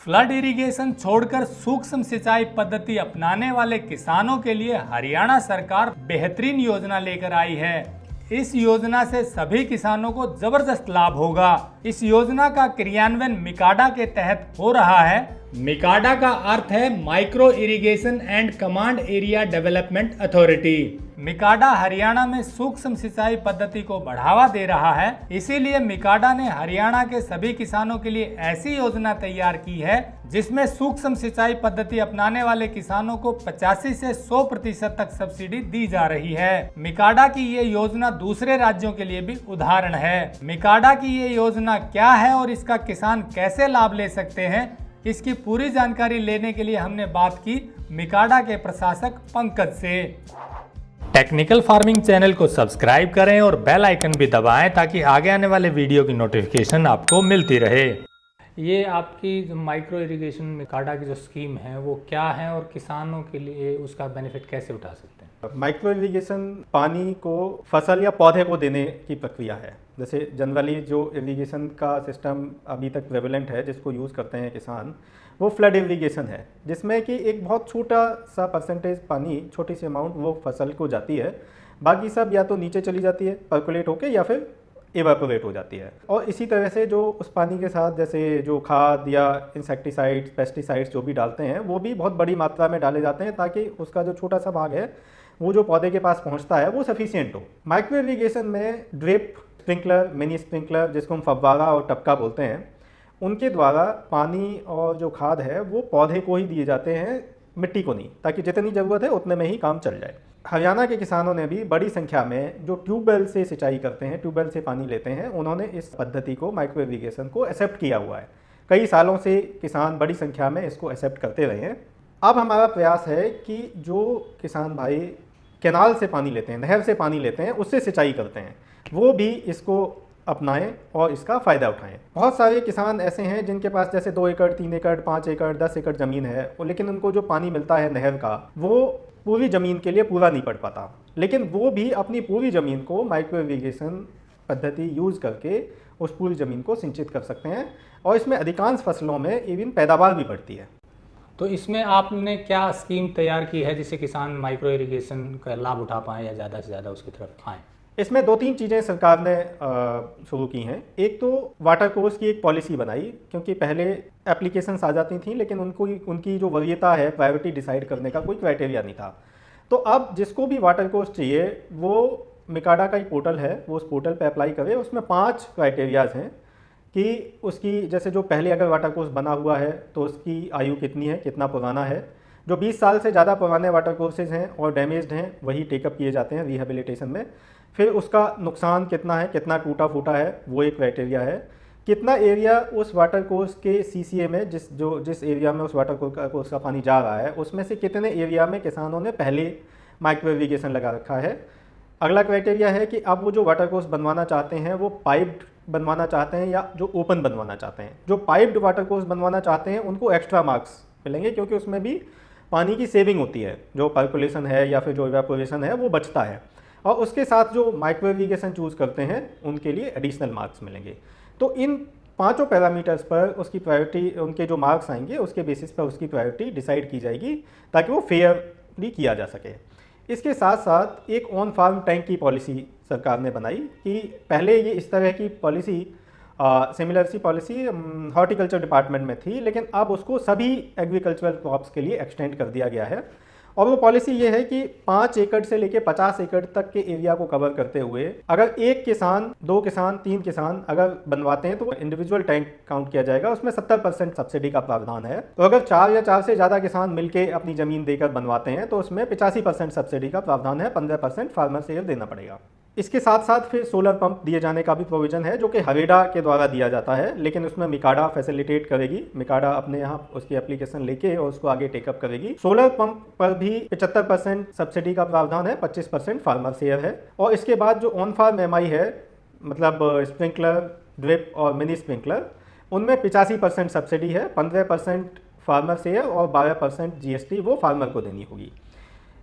Flood irrigation छोड़कर सूक्ष्म सिंचाई पद्धति अपनाने वाले किसानों के लिए हरियाणा सरकार बेहतरीन योजना लेकर आई है। इस योजना से सभी किसानों को जबरदस्त लाभ होगा। इस योजना का क्रियान्वयन मिकाडा के तहत हो रहा है। मिकाडा का अर्थ है micro irrigation and command area development authority. MICADA Haryana में सूक्ष्म सिंचाई पद्धति को बढ़ावा दे रहा है, इसीलिए मिकाडा ने हरियाणा के सभी किसानों के लिए ऐसी योजना तैयार की है जिसमें सूक्ष्म सिंचाई पद्धति अपनाने वाले किसानों को 85 से 100% तक सब्सिडी दी जा रही है। मिकाडा की ये योजना दूसरे राज्यों के लिए भी उदाहरण है। मिकाडा की ये योजना क्या है और इसका किसान कैसे लाभ ले सकते हैं, इसकी पूरी जानकारी लेने के लिए हमने बात की मिकाडा के प्रशासक पंकज से। टेक्निकल फार्मिंग चैनल को सब्सक्राइब करें और बेल आइकन भी दबाएं ताकि आगे आने वाले वीडियो की नोटिफिकेशन आपको मिलती रहे। ये आपकी जो माइक्रो इरिगेशन मिकाडा की जो स्कीम है वो क्या है और किसानों के लिए उसका बेनिफिट कैसे उठा सकते हैं? माइक्रो इरिगेशन पानी को फसल या पौधे को देने की प्रक्रिया है। जैसे जनरली जो इरिगेशन का सिस्टम अभी तक प्रेवलेंट है, जिसको यूज़ करते हैं किसान, वो फ्लड इरिगेशन है, जिसमें कि एक बहुत छोटा सा परसेंटेज पानी, छोटी सी अमाउंट वो फसल को जाती है, बाकी सब या तो नीचे चली जाती है पर्कुलेट होके या फिर इवेपोरेट हो जाती है। और इसी तरह से जो उस पानी के साथ जैसे जो खाद या इंसेक्टिसाइड्स, पेस्टिसाइड्स जो भी डालते हैं वो भी बहुत बड़ी मात्रा में डाले जाते हैं ताकि उसका जो छोटा सा भाग है वो जो पौधे के पास पहुंचता है वो सफिशिएंट हो। माइक्रो इरिगेशन में ड्रिप, स्प्रिंकलर, मिनी स्प्रिंकलर, जिसको हम फव्वारा और टपका बोलते हैं, उनके द्वारा पानी और जो खाद है वो पौधे को ही दिए जाते हैं, मिट्टी को नहीं, ताकि जितनी ज़रूरत है उतने में ही काम चल जाए। हरियाणा के किसानों ने भी बड़ी संख्या में जो ट्यूबवेल से सिंचाई करते हैं, ट्यूबवेल से पानी लेते हैं, उन्होंने इस पद्धति को, माइक्रो इरिगेशन को एक्सेप्ट किया हुआ है। कई सालों से किसान बड़ी संख्या में इसको एक्सेप्ट करते रहे हैं। अब हमारा प्रयास है कि जो किसान भाई कैनाल से पानी लेते हैं, नहर से पानी लेते हैं, उससे सिंचाई करते हैं, वो भी इसको अपनाएं और इसका फ़ायदा उठाएं। बहुत सारे किसान ऐसे हैं जिनके पास जैसे 2 एकड़, 3 एकड़, 5 एकड़, 10 एकड़ ज़मीन है, लेकिन उनको जो पानी मिलता है नहर का वो पूरी ज़मीन के लिए पूरा नहीं पड़ पाता, लेकिन वो भी अपनी पूरी ज़मीन को माइक्रो इरिगेशन पद्धति यूज़ करके उस पूरी ज़मीन को सिंचित कर सकते हैं और इसमें अधिकांश फसलों में इवन पैदावार भी बढ़ती है। तो इसमें आपने क्या स्कीम तैयार की है जिससे किसान माइक्रो इरिगेशन का लाभ उठा पाएँ या ज़्यादा से ज़्यादा उसकी तरफ आएँ? इसमें 2-3 चीज़ें सरकार ने शुरू की हैं। एक तो वाटर कोर्स की एक पॉलिसी बनाई, क्योंकि पहले एप्लीकेशंस आ जाती थी लेकिन उनकी जो वरीयता है, प्रायोरिटी डिसाइड करने का कोई क्राइटेरिया नहीं था। तो अब जिसको भी वाटर कोर्स चाहिए वो मिकाडा का ही पोर्टल है, वो उस पोर्टल पे अप्लाई करे। उसमें 5 क्राइटेरियाज हैं कि उसकी, जैसे जो पहले अगर वाटर कोर्स बना हुआ है तो उसकी आयु कितनी है, कितना पुराना है। जो 20 साल से ज़्यादा पुराने वाटर कोर्सेज हैं और डैमेज्ड हैं वही टेकअप किए जाते हैं रिहेबिलिटेशन में। फिर उसका नुकसान कितना है, कितना टूटा फूटा है, वो एक क्राइटेरिया है। कितना एरिया उस वाटर कोर्स के सीसीए में, जिस एरिया में उस वाटर कोर्स का पानी जा रहा है, उसमें से कितने एरिया में किसानों ने पहले माइक्रो इरिगेशन लगा रखा है। अगला क्राइटेरिया है कि अब वो जो वाटर कोर्स बनवाना चाहते हैं वो पाइप्ड बनवाना चाहते हैं या जो ओपन बनवाना चाहते हैं। जो पाइप्ड वाटर कोर्स बनवाना चाहते हैं उनको एक्स्ट्रा मार्क्स मिलेंगे, क्योंकि उसमें भी पानी की सेविंग होती है, जो पर्कुलेशन है या फिर जो इवेपोरेशन है वो बचता है। और उसके साथ जो माइक्रो इरिगेशन चूज़ करते हैं उनके लिए एडिशनल मार्क्स मिलेंगे। तो इन 5 पैरामीटर्स पर उसकी प्रायोरिटी, उनके जो मार्क्स आएंगे उसके बेसिस पर उसकी प्रायोरिटी डिसाइड की जाएगी ताकि वो फेयरली किया जा सके। इसके साथ साथ एक ऑन फार्म टैंक की पॉलिसी सरकार ने बनाई कि पहले ये इस तरह की पॉलिसी, सिमिलर सी पॉलिसी हॉर्टिकल्चर डिपार्टमेंट में थी, लेकिन अब उसको सभी एग्रीकल्चरल क्रॉप्स के लिए एक्सटेंड कर दिया गया है। और वो पॉलिसी ये है कि 5 एकड़ से लेके 50 एकड़ तक के एरिया को कवर करते हुए अगर 1 किसान, 2 किसान, 3 किसान अगर बनवाते हैं तो इंडिविजुअल टैंक काउंट किया जाएगा, उसमें 70% सब्सिडी का प्रावधान है। तो अगर 4 या 4 से ज़्यादा किसान मिलकर अपनी ज़मीन देकर बनवाते हैं तो उसमें 85% सब्सिडी का प्रावधान है, 15% फार्मर से देना पड़ेगा। इसके साथ साथ फिर सोलर पंप दिए जाने का भी प्रोविज़न है, जो कि हरेडा के द्वारा दिया जाता है, लेकिन उसमें मिकाडा फैसिलिटेट करेगी। मिकाडा अपने यहाँ उसकी एप्लीकेशन लेके और उसको आगे टेकअप करेगी। सोलर पंप पर भी 75% सब्सिडी का प्रावधान है, 25% फार्मर शेयर है। और इसके बाद जो ऑन फार्म एमआई है, मतलब स्प्रिंकलर, ड्रिप और मिनी स्प्रिंकलर, उनमें 85% सब्सिडी है, 15% फार्मर शेयर और 12% जीएसटी वो फार्मर को देनी होगी।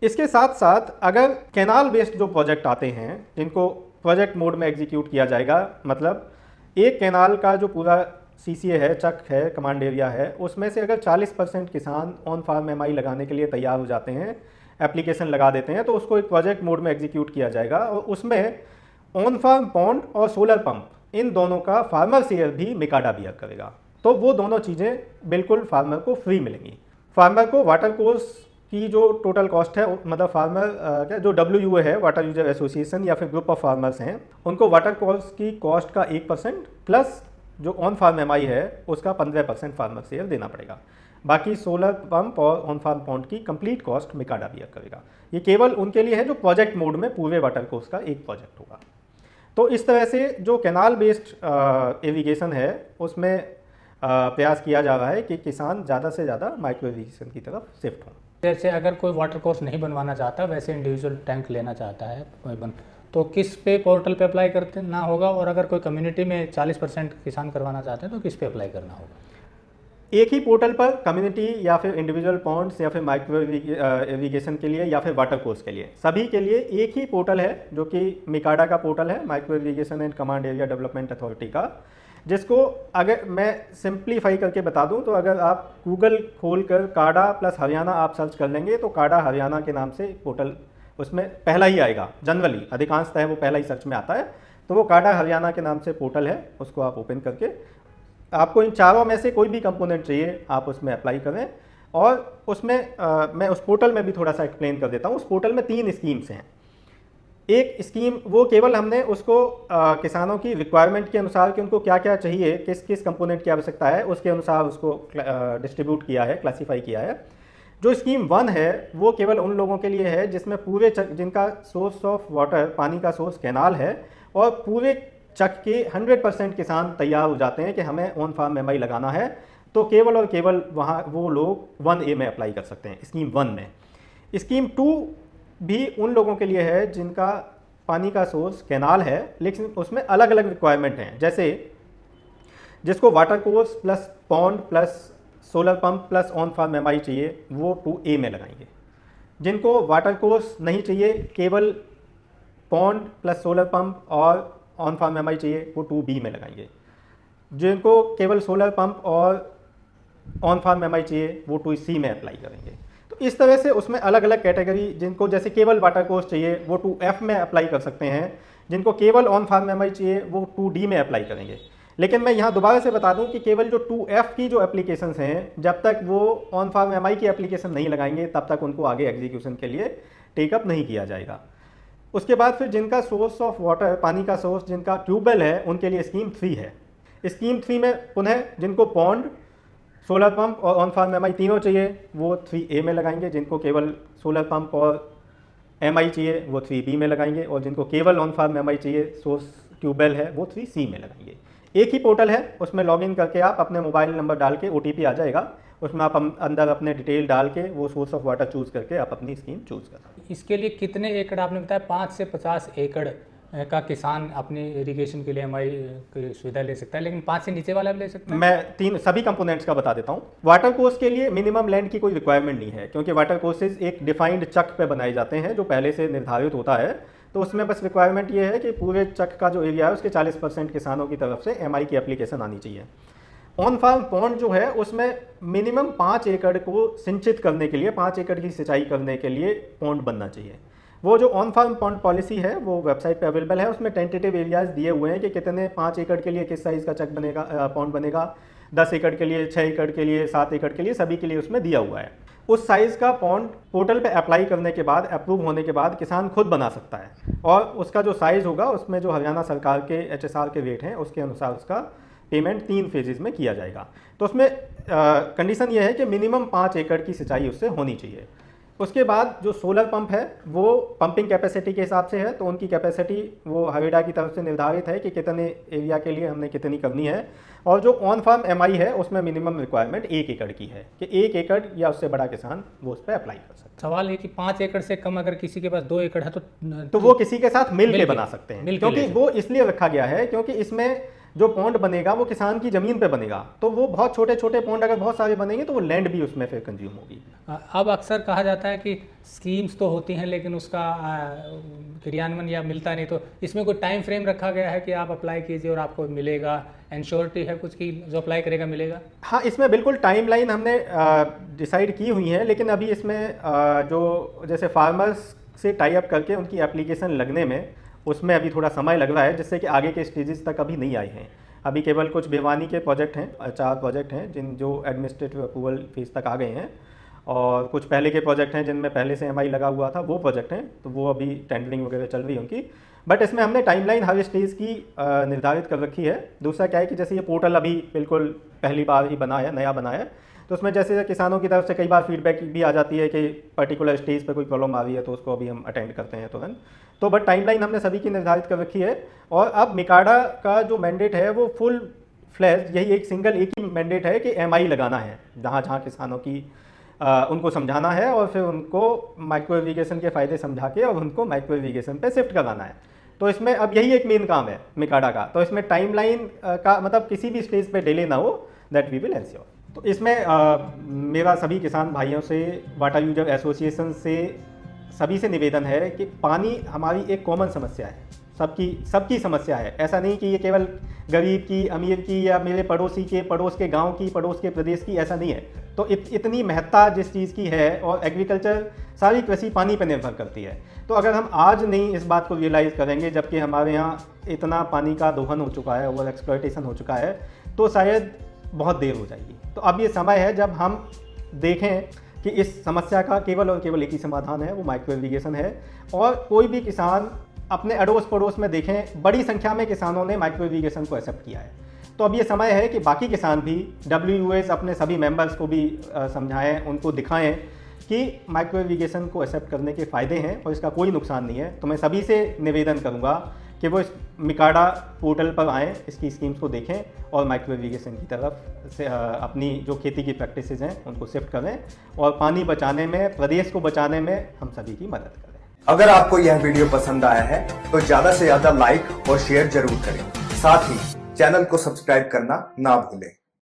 इसके साथ साथ अगर कैनाल बेस्ड जो प्रोजेक्ट आते हैं जिनको प्रोजेक्ट मोड में एग्जीक्यूट किया जाएगा, मतलब एक कैनाल का जो पूरा CCA है, चक है, कमांड एरिया है, उसमें से अगर 40% किसान ऑन फार्म MI लगाने के लिए तैयार हो जाते हैं, एप्लीकेशन लगा देते हैं, तो उसको एक प्रोजेक्ट मोड में एग्जीक्यूट किया जाएगा और उसमें ऑन फार्म पॉन्ड और सोलर पंप इन दोनों का फार्मर शेयर भी मिकाडा बियर करेगा। तो वो दोनों चीज़ें बिल्कुल फार्मर को फ्री मिलेंगी। फार्मर को वाटर कोर्स की जो टोटल कॉस्ट है, मतलब फार्मर जो WUA है, वाटर यूजर एसोसिएशन या फिर ग्रुप ऑफ फार्मर्स हैं, उनको वाटर कोर्स की कॉस्ट का 1% प्लस जो ऑन फार्म MI है उसका 15% फार्मर शेयर देना पड़ेगा। बाकी सोलर पंप और ऑन फार्म पॉन्ड की कंप्लीट कॉस्ट मिकाडा बियर करेगा। ये केवल उनके लिए है जो प्रोजेक्ट मोड में पूरे वाटर कोर्स का एक प्रोजेक्ट होगा। तो इस तरह से जो कैनाल बेस्ड इरिगेशन है उसमें प्रयास किया जा रहा है कि किसान ज़्यादा से ज़्यादा माइक्रो इरिगेशन की तरफ शिफ्ट हों। जैसे अगर कोई वाटर कोर्स नहीं बनवाना चाहता, वैसे इंडिविजुअल टैंक लेना चाहता है कोई तो किस पे पोर्टल पे अप्लाई करते ना होगा, और अगर कोई कम्युनिटी में 40% किसान करवाना चाहते हैं तो किस पे अप्लाई करना होगा? एक ही पोर्टल पर कम्युनिटी या फिर इंडिविजुअल पॉन्ड्स या फिर माइक्रो इरिगेशन के लिए या फिर वाटर कोर्स के लिए, सभी के लिए एक ही पोर्टल है जो कि मिकाडा का पोर्टल है, micro irrigation and command area development authority का, जिसको अगर मैं सिंप्लीफाई करके बता दूं तो अगर आप गूगल खोलकर काडा प्लस हरियाणा आप सर्च कर लेंगे तो काडा हरियाणा के नाम से पोर्टल उसमें पहला ही आएगा। जनरली अधिकांशतः वो पहला ही सर्च में आता है, तो वो काडा हरियाणा के नाम से पोर्टल है, उसको आप ओपन करके आपको इन चारों में से कोई भी कंपोनेंट चाहिए आप उसमें अप्लाई करें। और उसमें मैं उस पोर्टल में भी थोड़ा सा एक्सप्लेन कर देता हूँ। उस पोर्टल में 3 स्कीम्स हैं। एक स्कीम वो केवल हमने उसको किसानों की रिक्वायरमेंट के अनुसार कि उनको क्या क्या चाहिए, किस किस कंपोनेंट की आवश्यकता है, उसके अनुसार उसको डिस्ट्रीब्यूट किया है, क्लासीफाई किया है। जो स्कीम 1 है वो केवल उन लोगों के लिए है जिसमें पूरे जिनका सोर्स ऑफ वाटर, पानी का सोर्स कैनाल है, और पूरे चक के 100% किसान तैयार हो जाते हैं कि हमें ऑन फार्म MI लगाना है, तो केवल और केवल वहाँ वो लोग 1A में अप्लाई कर सकते हैं, स्कीम 1 में। स्कीम 2 भी उन लोगों के लिए है जिनका पानी का सोर्स कैनाल है, लेकिन उसमें अलग अलग रिक्वायरमेंट हैं। जैसे जिसको water course plus pond plus solar pump plus on farm MI चाहिए वो 2A में लगाएंगे। जिनको वाटर कोर्स नहीं चाहिए, केवल पॉन्ड प्लस सोलर पंप और ऑन फार्म MI चाहिए, वो 2B में लगाएंगे। जिनको केवल सोलर पंप और ऑन फार्म MI चाहिए वो 2C में अप्लाई करेंगे। तो इस तरह से उसमें अलग अलग कैटेगरी, जिनको जैसे केवल वाटर कोर्स चाहिए वो 2F में अप्लाई कर सकते हैं, जिनको केवल ऑन फार्म MI चाहिए वो 2D में अप्लाई करेंगे। लेकिन मैं यहाँ दोबारा से बता दूं कि केवल जो 2F की जो एप्लीकेशंस हैं, जब तक वो ऑन फार्म MI की एप्लीकेशन नहीं लगाएंगे तब तक उनको आगे एग्जीक्यूशन के लिए टेकअप नहीं किया जाएगा। उसके बाद फिर जिनका सोर्स ऑफ वाटर, पानी का सोर्स जिनका ट्यूबवेल है, उनके लिए स्कीम 3 है। स्कीम 3 में पुनः जिनको पॉन्ड, सोलर पंप और ऑन फार्म MI तीनों चाहिए वो 3A में लगाएंगे। जिनको केवल सोलर पंप और MI चाहिए वो 3B में लगाएंगे, और जिनको केवल ऑन फार्म MI चाहिए, सोर्स ट्यूबवेल है, वो 3C में लगाएंगे। एक ही पोर्टल है, उसमें लॉगिन करके आप अपने मोबाइल नंबर डाल के OTP आ जाएगा, उसमें आप अंदर अपने डिटेल डाल के वो सोर्स ऑफ वाटर चूज़ करके आप अपनी स्कीम चूज़ कर सकते हैं। इसके लिए कितने एकड़ आपने बताया? 5 से 50 एकड़ का किसान अपनी इरिगेशन के लिए MI की सुविधा ले सकता है, लेकिन 5 से नीचे वाला भी ले सकता है? मैं सभी कंपोनेंट्स का बता देता हूँ। वाटर कोर्स के लिए मिनिमम लैंड की कोई रिक्वायरमेंट नहीं है, क्योंकि वाटर कोर्सेज एक डिफाइंड चक पे बनाए जाते हैं जो पहले से निर्धारित होता है। तो उसमें बस रिक्वायरमेंट ये है कि पूरे चक का जो एरिया है उसके 40% किसानों की तरफ से MI की एप्लीकेशन आनी चाहिए। ऑन फार्म पॉन्ड जो है उसमें मिनिमम 5 एकड़ को सिंचित करने के लिए, 5 एकड़ की सिंचाई करने के लिए पॉन्ड बनना चाहिए। वो जो ऑन फार्म पॉन्ड पॉलिसी है वो वेबसाइट पे अवेलेबल है, उसमें टेंटेटिव एरियाज दिए हुए हैं कि कितने 5 एकड़ के लिए किस साइज़ का चक बनेगा, पॉन्ड बनेगा, 10 एकड़ के लिए, 6 एकड़ के लिए, 7 एकड़ के लिए, सभी के लिए उसमें दिया हुआ है। उस साइज़ का पॉन्ड पोर्टल पे अप्लाई करने के बाद, अप्रूव होने के बाद किसान खुद बना सकता है, और उसका जो साइज़ होगा उसमें जो हरियाणा सरकार के HSR के रेट हैं उसके अनुसार उसका पेमेंट 3 फेजेज़ में किया जाएगा। तो उसमें कंडीशन ये है कि मिनिमम 5 एकड़ की सिंचाई उससे होनी चाहिए। उसके बाद जो सोलर पंप है वो पंपिंग कैपेसिटी के हिसाब से है, तो उनकी कैपेसिटी वो हवेडा की तरफ से निर्धारित है कि कितने एरिया के लिए हमने कितनी करनी है। और जो ऑन फार्म MI है उसमें मिनिमम रिक्वायरमेंट 1 एकड़ की है कि 1 एकड़ या उससे बड़ा किसान वो उस पर अप्लाई कर सकता है। सवाल है कि 5 एकड़ से कम अगर किसी के पास 2 एकड़ है तो वो किसी के साथ मिल के बना सकते हैं, क्योंकि वो इसलिए रखा गया है क्योंकि इसमें जो पॉन्ड बनेगा वो किसान की ज़मीन पे बनेगा, तो वो बहुत छोटे छोटे पॉन्ड अगर बहुत सारे बनेंगे तो वो लैंड भी उसमें फिर कंज्यूम होगी। अब अक्सर कहा जाता है कि स्कीम्स तो होती हैं लेकिन उसका क्रियान्वयन या मिलता नहीं, तो इसमें कोई टाइम फ्रेम रखा गया है कि आप अप्लाई कीजिए और आपको मिलेगा, एंश्योरिटी है कुछ की जो अप्लाई करेगा मिलेगा? हाँ, इसमें बिल्कुल टाइमलाइन हमने डिसाइड की हुई है, लेकिन अभी इसमें जो जैसे फार्मर्स से टाई अप करके उनकी एप्लीकेशन लगने में उसमें अभी थोड़ा समय लग रहा है, जिससे कि आगे के स्टेजेस तक अभी नहीं आए हैं। अभी केवल कुछ भिवानी के प्रोजेक्ट हैं, 4 प्रोजेक्ट हैं जो एडमिनिस्ट्रेटिव अप्रूवल फेज तक आ गए हैं, और कुछ पहले के प्रोजेक्ट हैं जिनमें पहले से एमआई लगा हुआ था, वो प्रोजेक्ट हैं, तो वो अभी टेंडरिंग वगैरह चल रही है उनकी। बट इसमें हमने टाइमलाइन हर स्टेज की निर्धारित कर रखी है। दूसरा क्या है कि जैसे ये पोर्टल अभी बिल्कुल पहली बार ही बना है, नया बना है, तो उसमें जैसे किसानों की तरफ से कई बार फीडबैक भी आ जाती है कि पर्टिकुलर स्टेज पे कोई प्रॉब्लम आ रही है, तो उसको अभी हम अटेंड करते हैं तुरंत। तो बट टाइमलाइन हमने सभी की निर्धारित कर रखी है, और अब मिकाडा का जो मैंडेट है वो फुल फ्लैश यही एक ही मैंडेट है कि एमआई लगाना है, जहाँ जहाँ किसानों की उनको समझाना है और फिर उनको माइक्रो इरिगेशन के फ़ायदे समझा के और उनको माइक्रो इरिगेशन पे शिफ्ट कराना है। तो इसमें अब यही एक मेन काम है मिकाडा का, तो इसमें टाइमलाइन का मतलब किसी भी स्टेज पे डिले ना हो, दैट वी विल एंश्योर। तो इसमें मेरा सभी किसान भाइयों से, वाटर यूजर एसोसिएशन से, सभी से निवेदन है कि पानी हमारी एक कॉमन समस्या है, सबकी समस्या है। ऐसा नहीं कि ये केवल गरीब की, अमीर की, या मेरे पड़ोसी के, पड़ोस के गांव की, पड़ोस के प्रदेश की, ऐसा नहीं है। तो इतनी महत्ता जिस चीज़ की है, और एग्रीकल्चर सारी कृषि पानी पर निर्भर करती है, तो अगर हम आज नहीं इस बात को रियलाइज़ करेंगे, जबकि हमारे यहाँ इतना पानी का दोहन हो चुका है, ओवर एक्सप्लॉयटेशन हो चुका है, तो शायद बहुत देर हो जाएगी। तो अब ये समय है जब हम देखें कि इस समस्या का केवल और केवल एक ही समाधान है, वो माइक्रो इरिगेशन है। और कोई भी किसान अपने अड़ोस पड़ोस में देखें, बड़ी संख्या में किसानों ने माइक्रो इरिगेशन को एक्सेप्ट किया है। तो अब ये समय है कि बाकी किसान भी, WUS अपने सभी मेंबर्स को भी समझाएं, उनको दिखाएं कि माइक्रो इरिगेशन को एक्सेप्ट करने के फ़ायदे हैं और इसका कोई नुकसान नहीं है। तो मैं सभी से निवेदन करूँगा कि वो इस मिकाडा पोर्टल पर आएँ, इसकी स्कीम्स को देखें और माइक्रो इरिगेशन की तरफ से अपनी जो खेती की प्रैक्टिसेस हैं उनको शिफ्ट करें, और पानी बचाने में, प्रदेश को बचाने में हम सभी की मदद करें। अगर आपको यह वीडियो पसंद आया है तो ज्यादा से ज्यादा लाइक और शेयर जरूर करें। साथ ही चैनल को सब्सक्राइब करना ना भूलें।